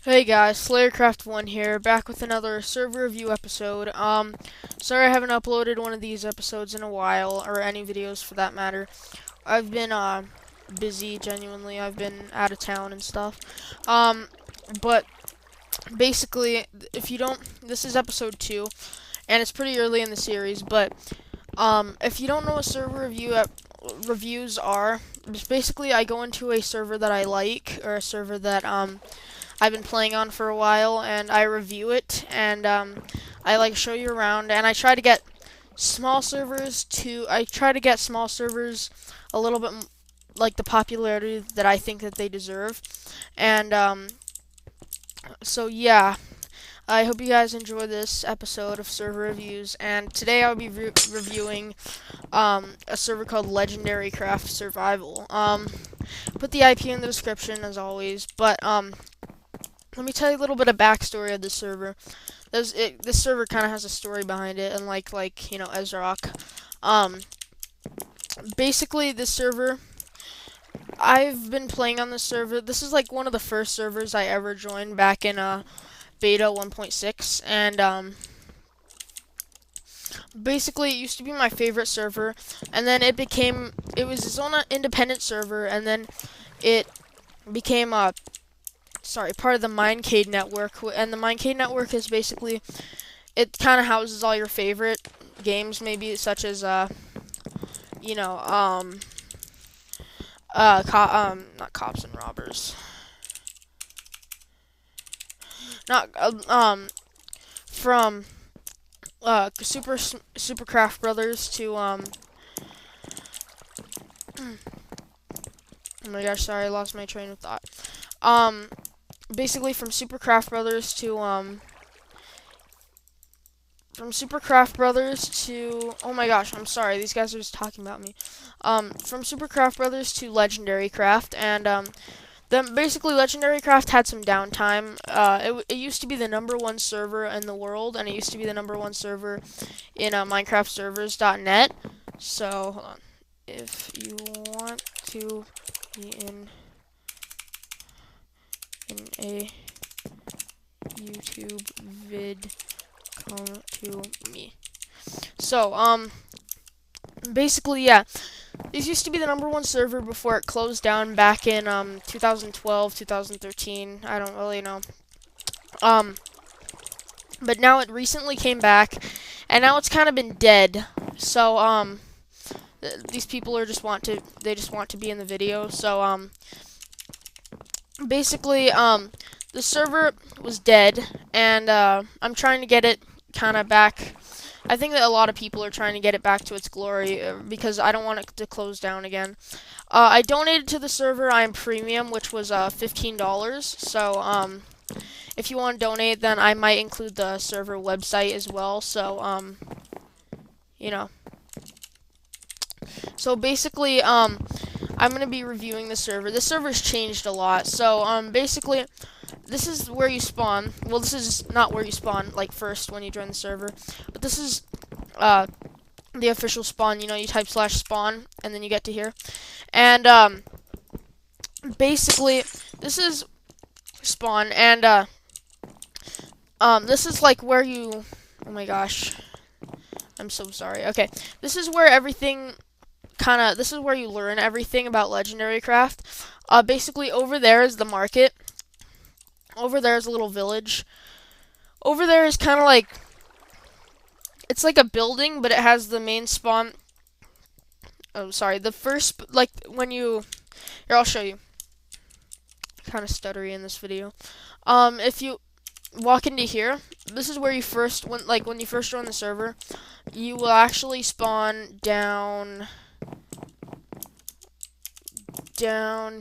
Hey guys, SlayerCraft1 here, back with another server review episode. Sorry I haven't uploaded one of these episodes in a while, or any videos for that matter. I've been, busy, genuinely. I've been out of town and stuff. But basically, if you don't, this is episode 2, and it's pretty early in the series, but, if you don't know what server reviews are, basically I go into a server that I like, or a server that, I've been playing on for a while, and I review it, and I like show you around, and I try to get small servers a little bit like the popularity that I think that they deserve, and so yeah. I hope you guys enjoy this episode of server reviews, and today I'll be reviewing a server called Legendary Craft Survival. Put the IP in the description as always, but let me tell you a little bit of backstory of this server. This server kind of has a story behind it, and like Ezrock. Basically, this server, I've been playing on this server. This is like one of the first servers I ever joined back in beta 1.6, and basically it used to be my favorite server, and then it was its own independent server, and then it became part of the Mindcade network, and the Mindcade network is basically, it kind of houses all your favorite games, maybe such as not Cops and Robbers, not from Supercraft Brothers to oh my gosh, sorry, I lost my train of thought. Basically from Supercraft Brothers to oh my gosh, I'm sorry, these guys are just talking about me. From Supercraft Brothers to Legendary Craft, and then basically Legendary Craft had some downtime. It used to be the #1 server in the world, and it used to be the #1 server in MinecraftServers.net. So hold on, if you want to be in a YouTube vid, come to me. So, basically, yeah, this used to be the #1 server before it closed down back in, 2012, 2013, I don't really know. But now it recently came back, and now it's kind of been dead. So, these people are just want to be in the video, so, basically, the server was dead, and I'm trying to get it kind of back. I think that a lot of people are trying to get it back to its glory, because I don't want it to close down again. I donated to the server. I am premium, which was $15. So if you want to donate, then I might include the server website as well. So you know. So basically, I'm gonna be reviewing the server. The server's changed a lot. So basically, this is where you spawn. Well, this is not where you spawn, like, first when you join the server. But this is, the official spawn. You type /spawn, and then you get to here. And, basically, this is spawn, and, this is, like, where you... Oh my gosh. I'm so sorry. Okay. This is where everything... this is where you learn everything about Legendary Craft. Basically, over there is the market. Over there is a little village. Over there is kind of like... It's like a building, but it has the main spawn... Oh, sorry. The first... Like, when you... Here, I'll show you. Kind of stuttery in this video. If you walk into here, this is where you first... When you first join the server, you will actually spawn down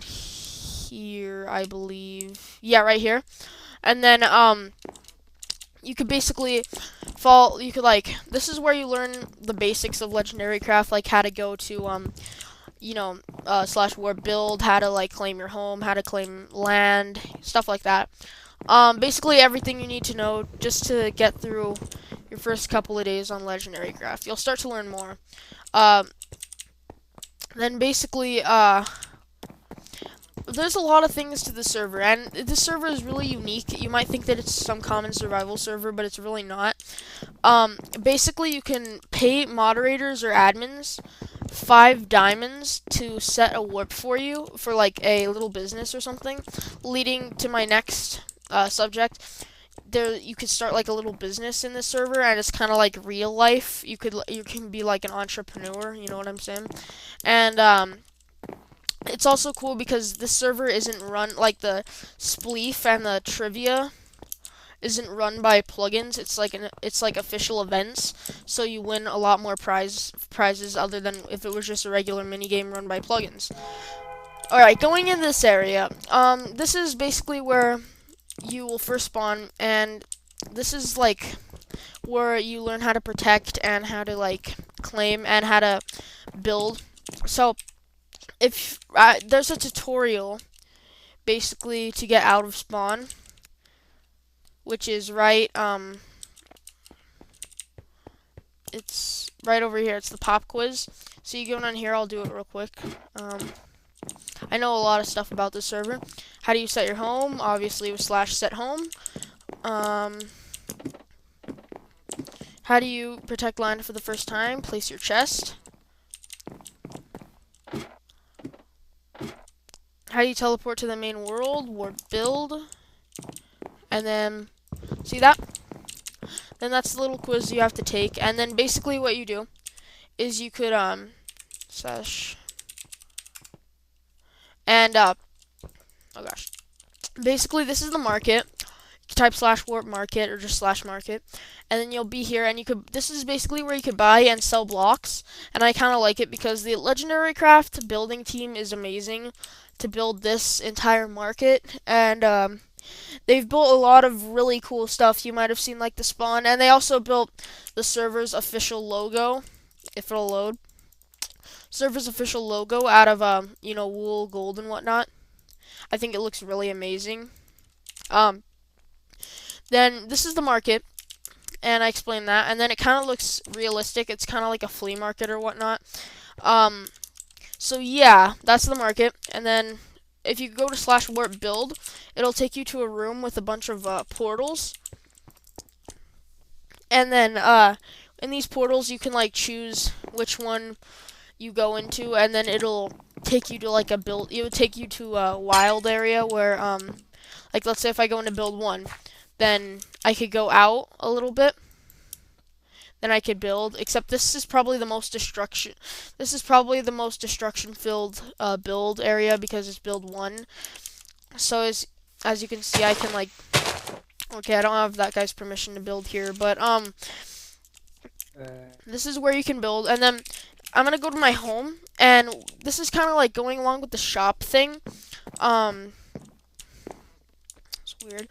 here, I believe. Yeah, right here. And then you could basically this is where you learn the basics of Legendary Craft, like how to go to /war build, how to claim your home, how to claim land, stuff like that. Basically everything you need to know just to get through your first couple of days on Legendary Craft. You'll start to learn more. Then basically there's a lot of things to the server, and this server is really unique. You might think that it's some common survival server, but it's really not. Basically, you can pay moderators or admins 5 diamonds to set a warp for you for like a little business or something. Leading to my next subject. There, you could start like a little business in this server, and it's kind of like real life. You can be like an entrepreneur. You know what I'm saying? And it's also cool because this server isn't run like the Spleef and the Trivia isn't run by plugins. It's like official events, so you win a lot more prizes other than if it was just a regular mini game run by plugins. All right, going in this area, this is basically where you will first spawn, and this is like where you learn how to protect and how to like claim and how to build. So if there's a tutorial basically to get out of spawn, which is right it's right over here. It's the pop quiz. So you go down here. I'll do it real quick. I know a lot of stuff about this server. How do you set your home? Obviously with /set home. How do you protect land for the first time? Place your chest. How do you teleport to the main world? Warp build. And then, see that? Then that's the little quiz you have to take. And then basically what you do is you could, slash, and, oh gosh. Basically, this is the market. You can type /warp market or just /market. And then you'll be here, and this is basically where you could buy and sell blocks. And I kind of like it because the Legendary Craft building team is amazing to build this entire market. And, they've built a lot of really cool stuff. You might have seen like the spawn, and they also built the server's official logo, if it'll load. Server's official logo out of wool, gold, and whatnot. I think it looks really amazing. Then this is the market, and I explained that, and then it kind of looks realistic. It's kind of like a flea market or whatnot. So yeah, that's the market, and then if you go to /warp build, it'll take you to a room with a bunch of portals. And then in these portals, you can like choose which one you go into, and then it'll take you to like a build. It would take you to a wild area where, like let's say if I go into build 1, then I could go out a little bit. Then I could build, except this is probably the most destruction. This is probably the most destruction-filled build area because it's build 1. So as you can see, I can like. Okay, I don't have that guy's permission to build here, but this is where you can build, and then I'm gonna go to my home, and this is kind of like going along with the shop thing. It's weird.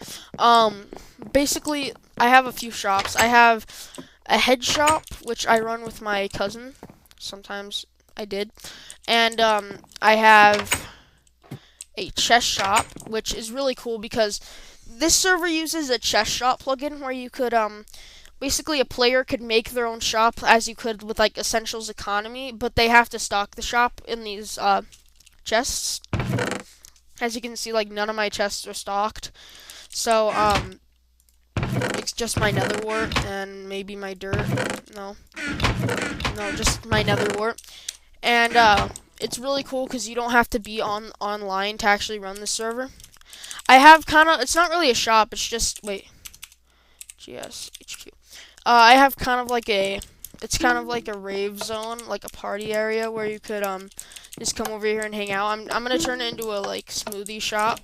Basically, I have a few shops. I have a head shop, which I run with my cousin. Sometimes I did. And I have a chest shop, which is really cool because this server uses a chest shop plugin where you could, basically a player could make their own shop as you could with like Essentials Economy, but they have to stock the shop in these chests. As you can see, like none of my chests are stocked. So, it's just my nether wart and maybe my dirt. No, just my nether wart. And it's really cool because you don't have to be online to actually run the server. I have it's not really a shop. It's just GS HQ. I have it's kind of like a rave zone, like a party area where you could just come over here and hang out. I'm gonna turn it into a like smoothie shop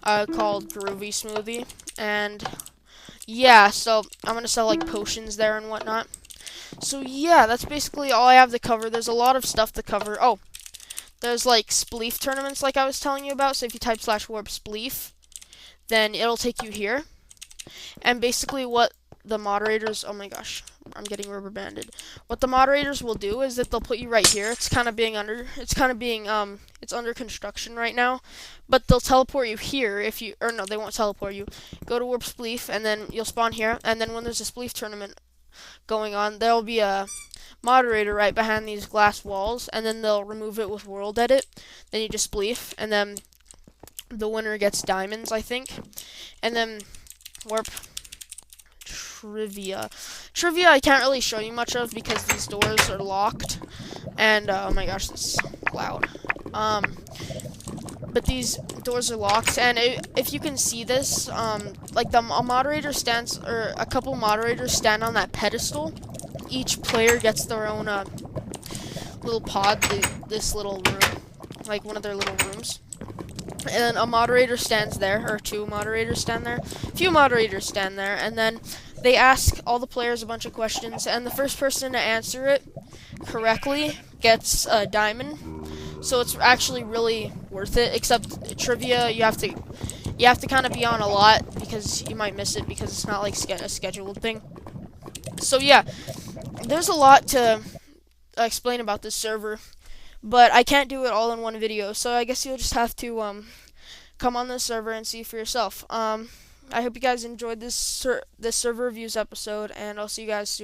called Groovy Smoothie, and yeah, so I'm gonna sell like potions there and whatnot. So yeah, that's basically all I have to cover. There's a lot of stuff to cover. Oh, there's like Spleef tournaments like I was telling you about. So if you type /warp Spleef, then it'll take you here. And basically what the moderators, oh my gosh, I'm getting rubber banded. What the moderators will do is that they'll put you right here. It's under construction right now, but they'll teleport you here no, they won't teleport you. Go to Warp Spleef, and then you'll spawn here, and then when there's a Spleef tournament going on, there'll be a moderator right behind these glass walls, and then they'll remove it with World Edit. Then you just Spleef, and then the winner gets diamonds, I think. And then warp trivia. Trivia I can't really show you much of because these doors are locked. And oh my gosh, this is loud. But these doors are locked, and if you can see this, like a moderator stands, or a couple moderators stand on that pedestal. Each player gets their own little pod, this little room, like one of their little rooms. And a moderator stands there, or two moderators stand there. A few moderators stand there, and then they ask all the players a bunch of questions, and the first person to answer it correctly gets a diamond. So it's actually really worth it. Except trivia, you have to kind of be on a lot because you might miss it because it's not like a scheduled thing. So yeah, there's a lot to explain about this server, but I can't do it all in one video. So I guess you'll just have to come on this server and see for yourself. I hope you guys enjoyed this server reviews episode, and I'll see you guys soon.